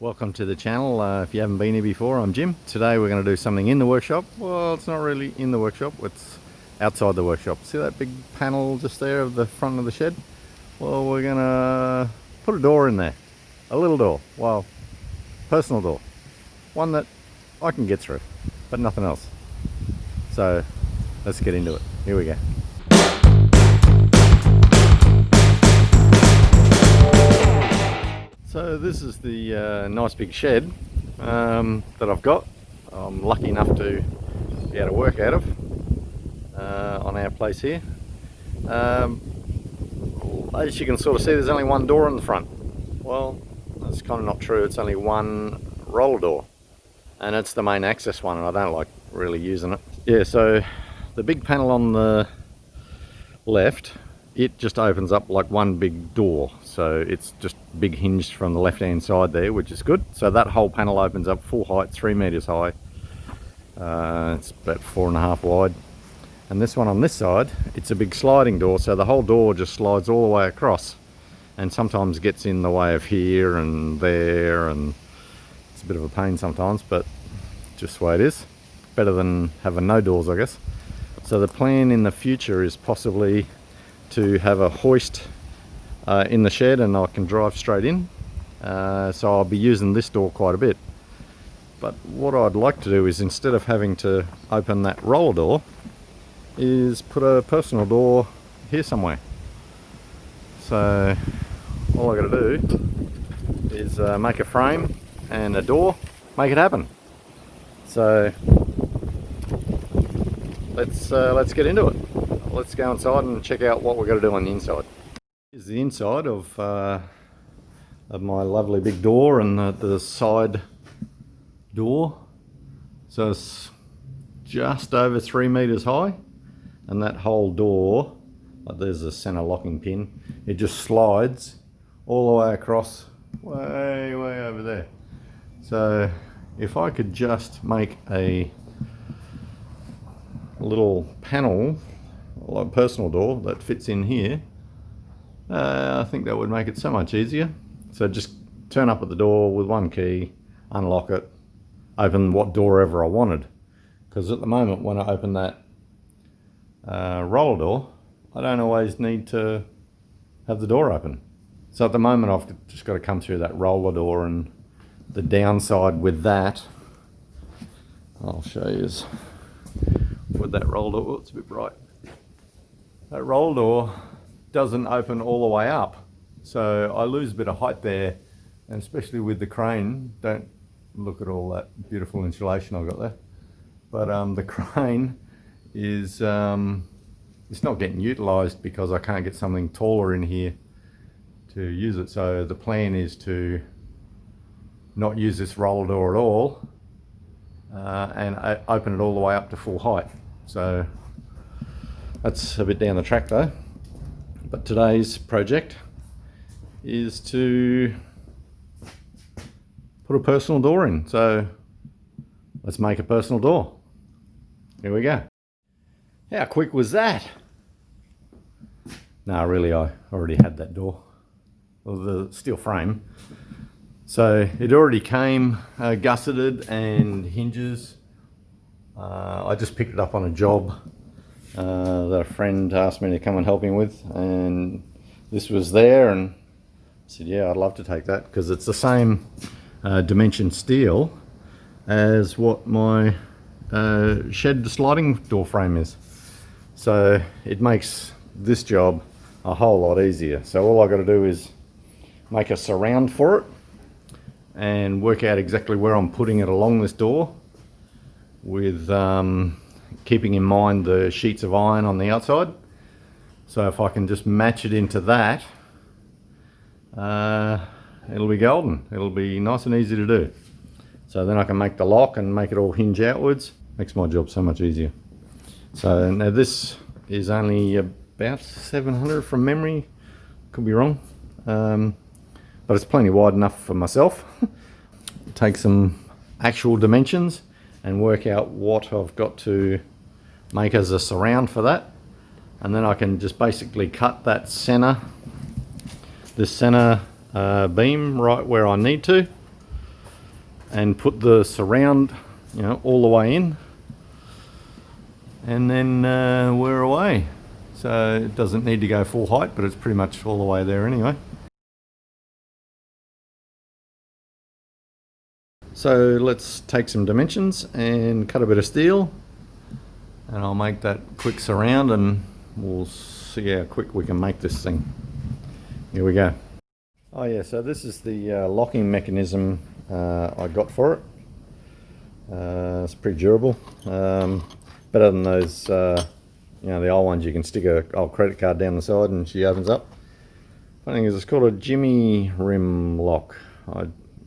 Welcome to the channel. If you haven't been here before, I'm Jim. Today we're going to do something in the workshop. Well, it's not really in the workshop, it's outside the workshop. See that big panel just there of the front of the shed? Well, we're going to put a door in there. A little door. Well, personal door. One that I can get through, but nothing else. So let's get into it. Here we go. So this is the nice big shed that I've got. I'm lucky enough to be able to work out of on our place here. As you can sort of see, there's only one door in the front. Well, that's kind of not true. It's only one roller door, and it's the main access one, and I don't like really using it. Yeah, so the big panel on the left, it just opens up like one big door, so it's just big hinged from the left hand side there, which is good. So that whole panel opens up full height, 3 meters high. It's about 4.5 wide, and this one on this side, it's a big sliding door, so the whole door just slides all the way across, and sometimes gets in the way of here and there, and it's a bit of a pain sometimes, but just the way it is. Better than having no doors, I guess. So the plan in the future is possibly to have a hoist in the shed, and I can drive straight in. So I'll be using this door quite a bit. But what I'd like to do is, instead of having to open that roller door, is put a personal door here somewhere. So all I got to do is make a frame and a door, make it happen. So let's get into it. Let's go inside and check out what we're going to do on the inside. Here's the inside of my lovely big door, and the side door. So it's just over 3 meters high, and that whole door, like there's a center locking pin, it just slides all the way across, way over there. So if I could just make a little panel, like personal door, that fits in here, I think that would make it so much easier. So just turn up at the door with one key, unlock it, open what door ever I wanted. Because at the moment, when I open that roller door, I don't always need to have the door open. So at the moment, I've just got to come through that roller door, and the downside with that, I'll show you, is with that roller door. Oh, it's a bit bright. That roller door doesn't open all the way up, so I lose a bit of height there, and especially with the crane. Don't look at all that beautiful insulation I've got there, but the crane is it's not getting utilized because I can't get something taller in here to use it. So the plan is to not use this roller door at all, and open it all the way up to full height. So that's a bit down the track though. But today's project is to put a personal door in. So let's make a personal door. Here we go. How quick was that? No, really, I already had that door, or the steel frame. So it already came gusseted and hinges. I just picked it up on a job that a friend asked me to come and help him with, and this was there, and I said, yeah, I'd love to take that, because it's the same dimension steel as what my shed sliding door frame is. So it makes this job a whole lot easier. So all I got to do is make a surround for it and work out exactly where I'm putting it along this door, with keeping in mind the sheets of iron on the outside. So if I can just match it into that, it'll be golden. It'll be nice and easy to do. So then I can make the lock and make it all hinge outwards. Makes my job so much easier. So now this is only about 700 from memory, could be wrong, but it's plenty wide enough for myself. Take some actual dimensions and work out what I've got to make as a surround for that, and then I can just basically cut that center, this center beam right where I need to, and put the surround, you know, all the way in, and then we're away. So it doesn't need to go full height, but it's pretty much all the way there anyway. So let's take some dimensions and cut a bit of steel, and I'll make that quick surround and we'll see how quick we can make this thing. Here we go. Oh yeah, so this is the locking mechanism I got for it. It's pretty durable. Better than those, you know, the old ones you can stick a old credit card down the side and she opens up. Funny thing is, it's called a jimmy rim lock.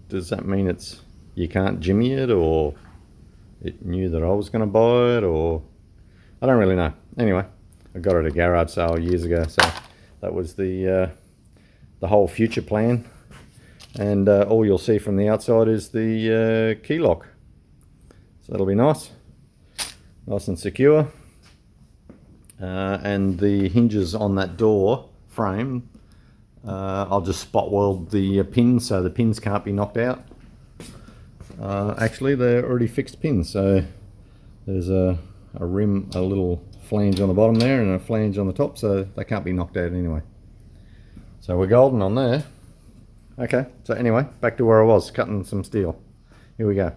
Does that mean it's you can't jimmy it, or it knew that I was going to buy it, or I don't really know. Anyway, I got it at a garage sale years ago, so that was the whole future plan. And all you'll see from the outside is the key lock. So that'll be nice and secure. And the hinges on that door frame, I'll just spot weld the pins so the pins can't be knocked out. Actually, they're already fixed pins, so there's a rim, a little flange on the bottom there and a flange on the top, so they can't be knocked out anyway. So we're golden on there. Okay, so anyway, back to where I was, cutting some steel. Here we go.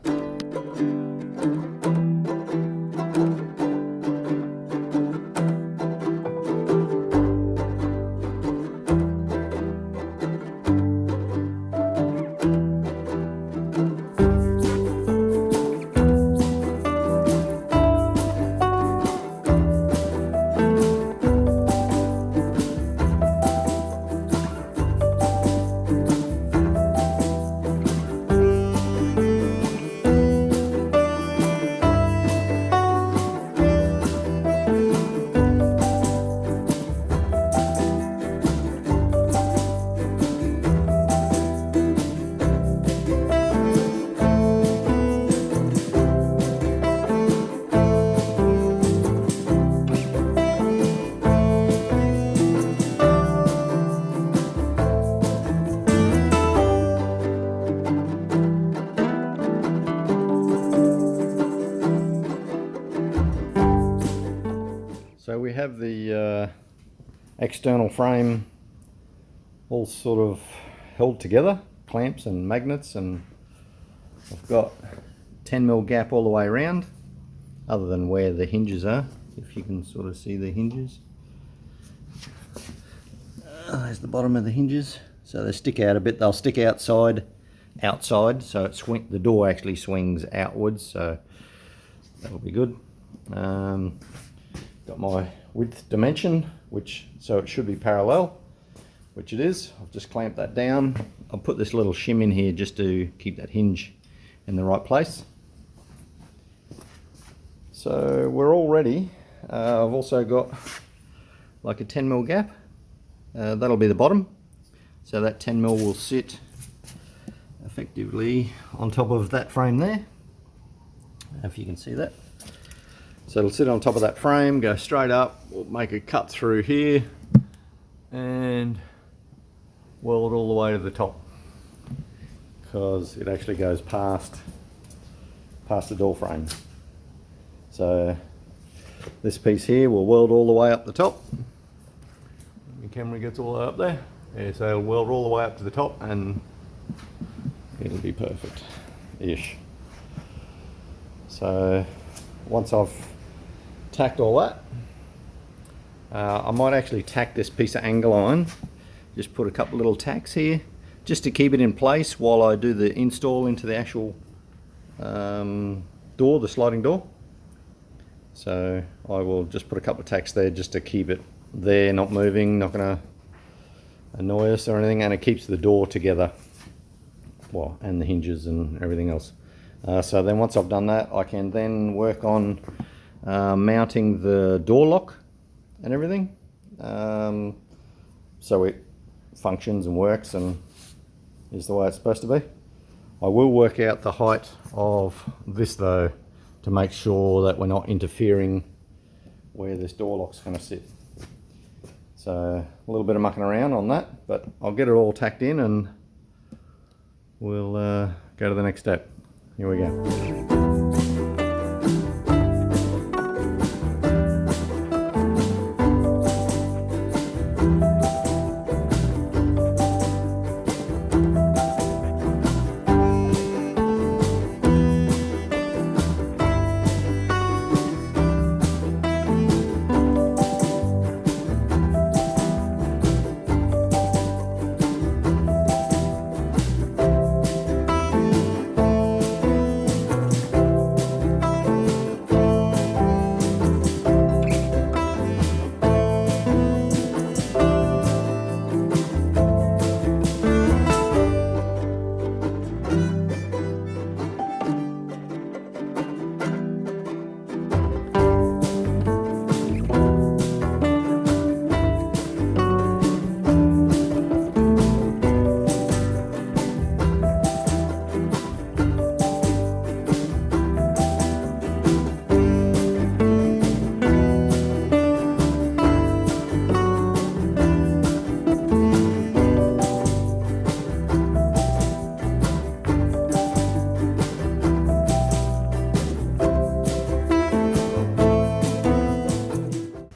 So we have the external frame all sort of held together, clamps and magnets, and I've got 10mm gap all the way around, other than where the hinges are, if you can sort of see the hinges. There's the bottom of the hinges, so they stick out a bit. They'll stick outside, so the door actually swings outwards, so that'll be good. Got my width dimension, so it should be parallel, which it is. I've just clamped that down. I'll put this little shim in here just to keep that hinge in the right place. So we're all ready. I've also got like a 10mm gap. That'll be the bottom. So that 10mm will sit effectively on top of that frame there, if you can see that. So it'll sit on top of that frame, go straight up, we'll make a cut through here and weld all the way to the top, because it actually goes past the door frame. So this piece here will weld all the way up the top. The camera gets all the way up there. Yeah, so it'll weld all the way up to the top and it'll be perfect-ish. So once I've tacked all that, I might actually tack this piece of angle iron, just put a couple little tacks here just to keep it in place while I do the install into the actual door, the sliding door. So I will just put a couple of tacks there just to keep it there, not moving, not going to annoy us or anything, and it keeps the door together, well, and the hinges and everything else. So then once I've done that, I can then work on mounting the door lock and everything, so it functions and works and is the way it's supposed to be. I will work out the height of this though, to make sure that we're not interfering where this door lock's going to sit. So a little bit of mucking around on that, but I'll get it all tacked in and we'll go to the next step. Here we go.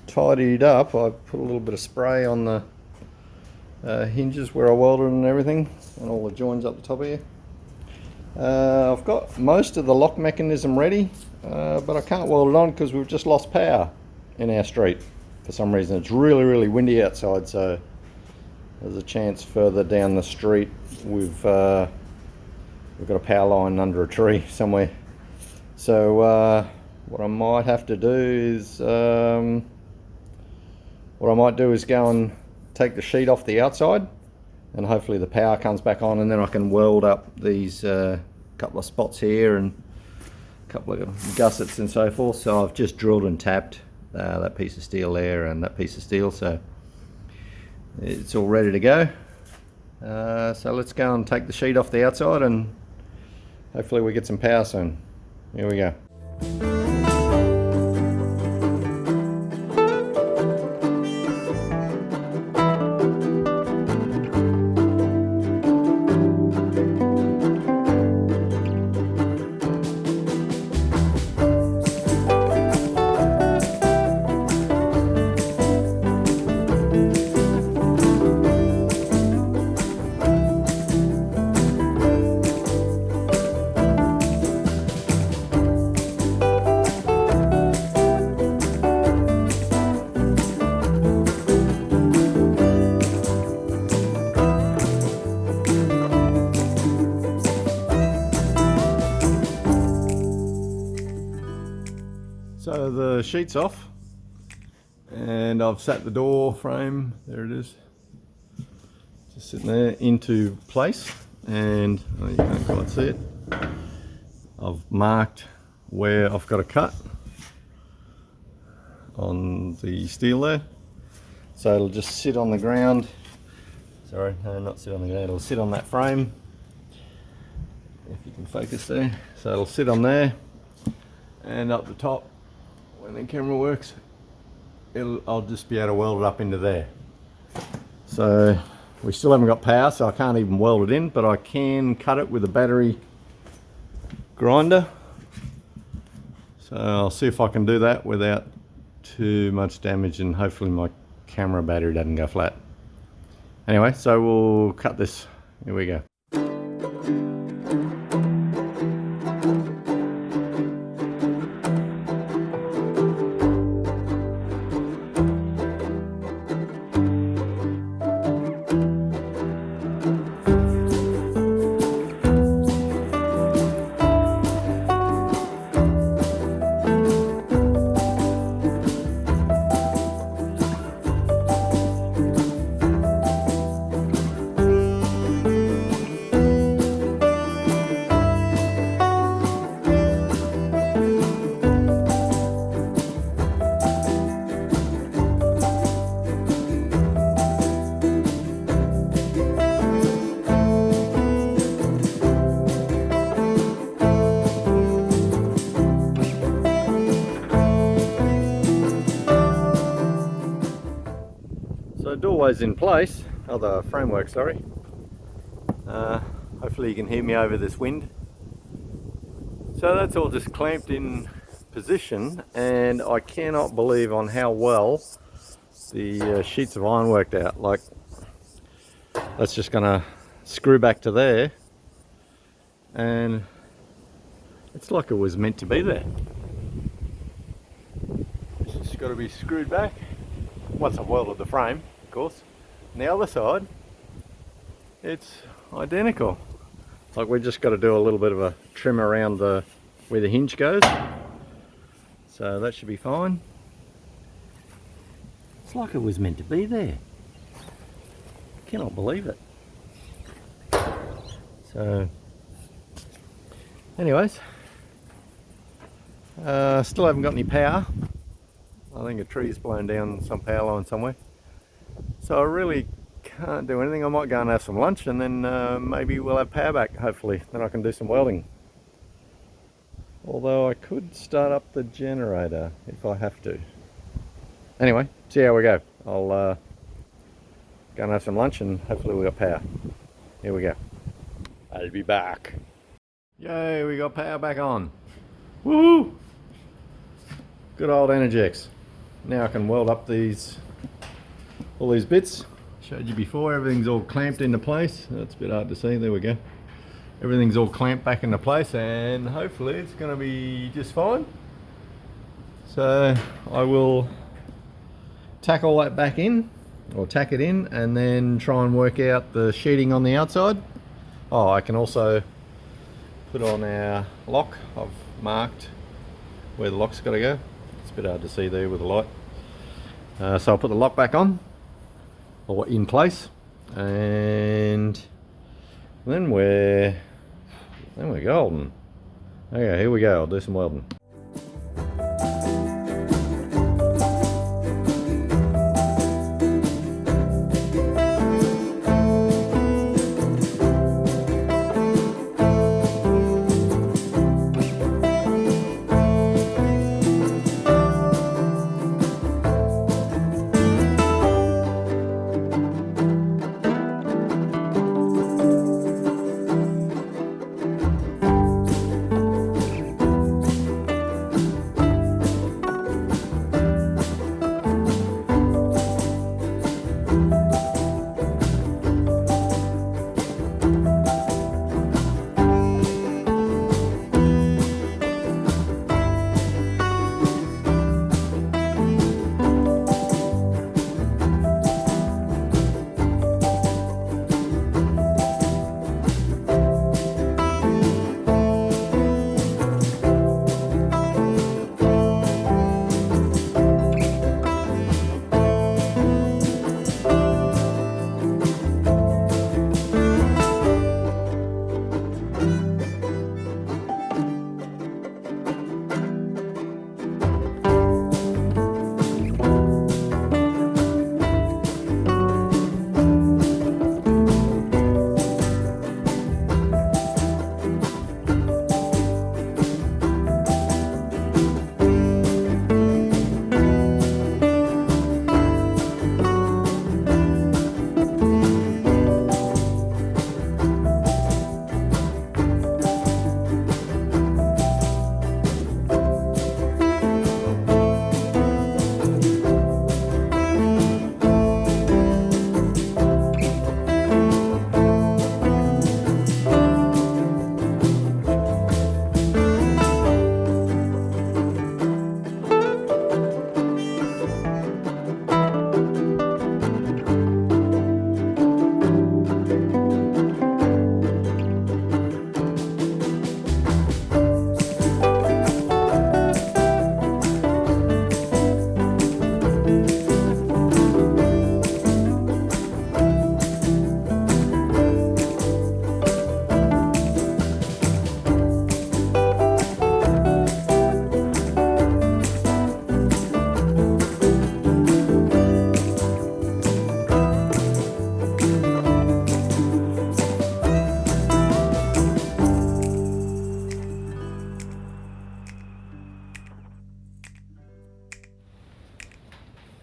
Tidied up, I put a little bit of spray on the hinges where I welded and everything, and all the joins up the top here. I've got most of the lock mechanism ready, but I can't weld it on because we've just lost power in our street for some reason. It's really windy outside, so there's a chance further down the street we've got a power line under a tree somewhere. So what I might have to do is go and take the sheet off the outside, and hopefully the power comes back on, and then I can weld up these couple of spots here and a couple of gussets and so forth. So I've just drilled and tapped that piece of steel there and that piece of steel, so it's all ready to go. So let's go and take the sheet off the outside, and hopefully we get some power soon. Here we go. So the sheet's off, and I've sat the door frame, there it is, just sitting there into place, and you can't quite see it. I've marked where I've got a cut on the steel there, so it'll just sit on the ground. Sorry, no, not sit on the ground, it'll sit on that frame, if you can focus there. So it'll sit on there, and up the top, when the camera works, I'll just be able to weld it up into there. So we still haven't got power, so I can't even weld it in, but I can cut it with a battery grinder. So I'll see if I can do that without too much damage, and hopefully my camera battery doesn't go flat. Anyway, so we'll cut this. Here we go. So doorway's in place, the framework, sorry. Hopefully you can hear me over this wind. So that's all just clamped in position, and I cannot believe on how well the sheets of iron worked out. Like, that's just gonna screw back to there, and it's like it was meant to be there. It's just got to be screwed back once I've welded the frame, of course. And the other side, it's identical. Like, we just got to do a little bit of a trim around where the hinge goes, so that should be fine. It's like it was meant to be there. I cannot believe it. So anyways, still haven't got any power. I think a tree's blown down some power line somewhere, so I really can't do anything. I might go and have some lunch, and then maybe we'll have power back, hopefully. Then I can do some welding. Although I could start up the generator if I have to. Anyway, see how we go. I'll go and have some lunch, and hopefully we got power. Here we go. I'll be back. Yay, we got power back on. Woohoo! Good old Energix. Now I can weld up all these bits. Showed you before, everything's all clamped into place. That's a bit hard to see, there we go. Everything's all clamped back into place, and hopefully it's going to be just fine. So I will tack all that back in, or tack it in, and then try and work out the sheeting on the outside. Oh, I can also put on our lock. I've marked where the lock's got to go. It's a bit hard to see there with the light. So I'll put the lock back on, or in place, and then we're golden. Okay, here we go. I'll do some welding.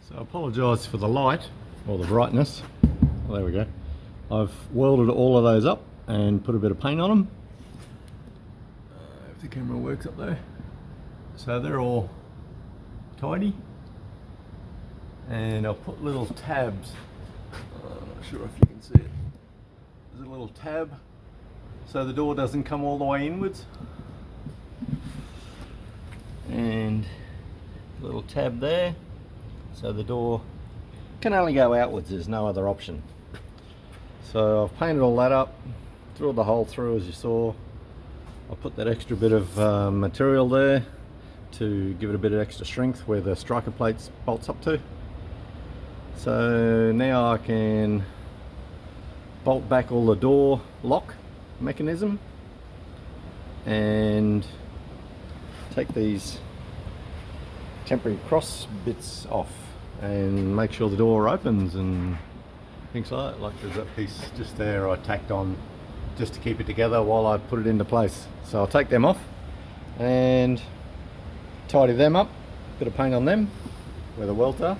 So I apologise for the light, or the brightness. Well, there we go. I've welded all of those up and put a bit of paint on them. if the camera works up there. So they're all tidy, and I'll put little tabs. I'm not sure if you can see it. There's a little tab so the door doesn't come all the way inwards, and a little tab there so the door can only go outwards. There's no other option. So I've painted all that up, drilled the hole through as you saw. I'll put that extra bit of material there to give it a bit of extra strength where the striker plate bolts up to. So now I can bolt back all the door lock mechanism and take these temporary cross bits off and make sure the door opens and things like that. Like there's that piece just there I tacked on just to keep it together while I put it into place. So I'll take them off and tidy them up, bit of paint on them where the welds are,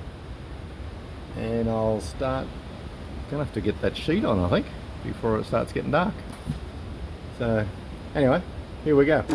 and I'll start. Gonna have to get that sheet on, I think, before it starts getting dark. So anyway, here we go.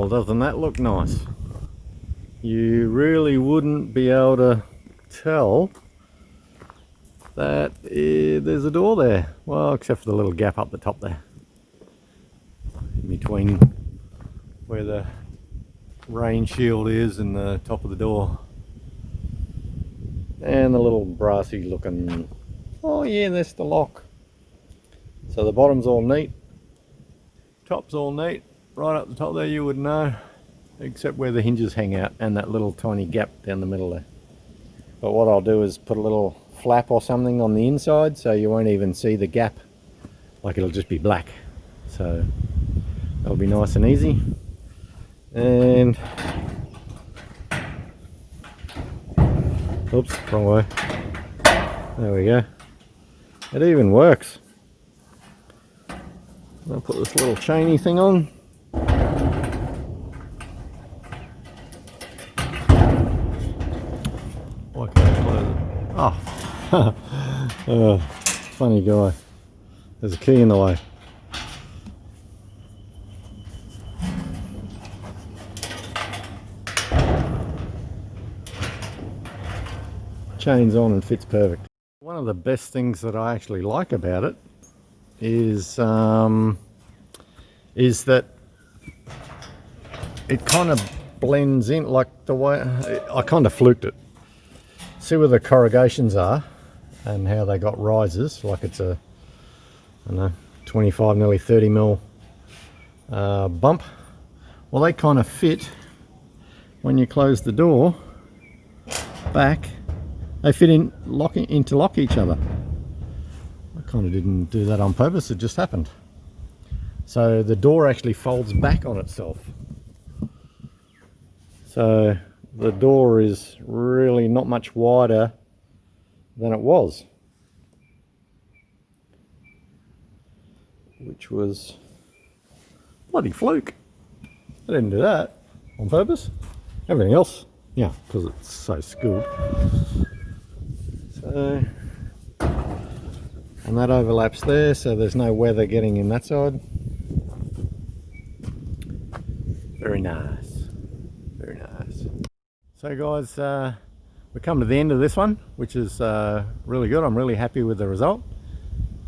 Well, doesn't that look nice? You really wouldn't be able to tell that there's a door there. Well, except for the little gap up the top there. In between where the rain shield is and the top of the door. And the little brassy looking, oh yeah, that's the lock. So the bottom's all neat, top's all neat, right up the top there you would know, except where the hinges hang out and that little tiny gap down the middle there. But what I'll do is put a little flap or something on the inside so you won't even see the gap, like it'll just be black. So that'll be nice and easy. And oops, wrong way. There we go. It even works. I'll put this little chainy thing on. Why can't I close it? Oh, oh, funny guy. There's a key in the way. Chain's on and fits perfect. One of the best things that I actually like about it is that it kind of blends in, like the way I kind of fluked it. See where the corrugations are and how they got risers, like it's a, I don't know, 25, nearly 30 mil bump. Well, they kind of fit when you close the door back. They fit in, interlock each other. I kind of didn't do that on purpose, it just happened. So the door actually folds back on itself. So the door is really not much wider than it was, which was bloody fluke. I didn't do that on purpose. Everything else, yeah, because it's so skilled. So, and that overlaps there, so there's no weather getting in that side. Very nice, very nice. So guys, we've come to the end of this one, which is really good. I'm really happy with the result.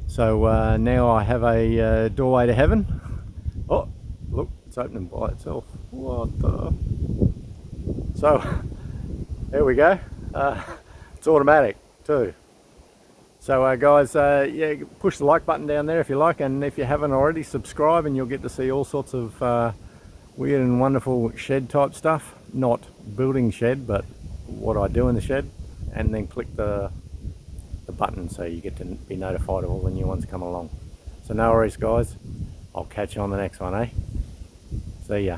So now I have a doorway to heaven. Oh, look, it's opening by itself. What the? So, there we go. It's automatic too. So guys, yeah, push the like button down there if you like, and if you haven't already, subscribe and you'll get to see all sorts of weird and wonderful shed type stuff. Not building shed, but what I do in the shed. And then click the button so you get to be notified of all the new ones coming along. So no worries guys, I'll catch you on the next one, eh? See ya.